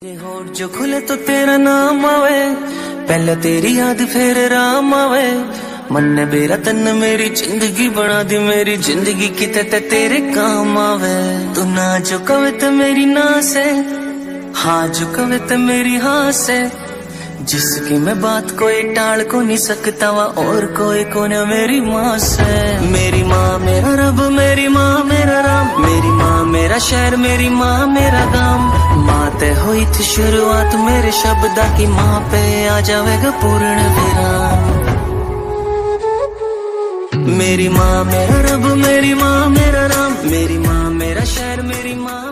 तेरे होठ जो खुले तो तेरा नाम आवे, पहले तेरी याद फिर राम आवे। मन ने बेरा तन मेरी जिंदगी बना दी, मेरी जिंदगी किते ते तेरे काम आवे। तू ना जो कवे तो मेरी ना से, हाँ जो कवे तो मेरी हाँ से। जिसकी मैं बात कोई टाल को नहीं सकता वा, और कोई कौन मेरी माँ से। मेरी माँ मेरा रब, मेरी माँ मेरा राम, मेरी माँ मेरा शहर, मेरी माँ मेरा गाम। माँ ते हुई थी शुरुआत मेरे शब्दा की, माँ पे आ जाएगा पूर्ण विराम। मेरी माँ मेरा रब, मेरी माँ मेरा राम, मेरी माँ मेरा शहर, मेरी माँ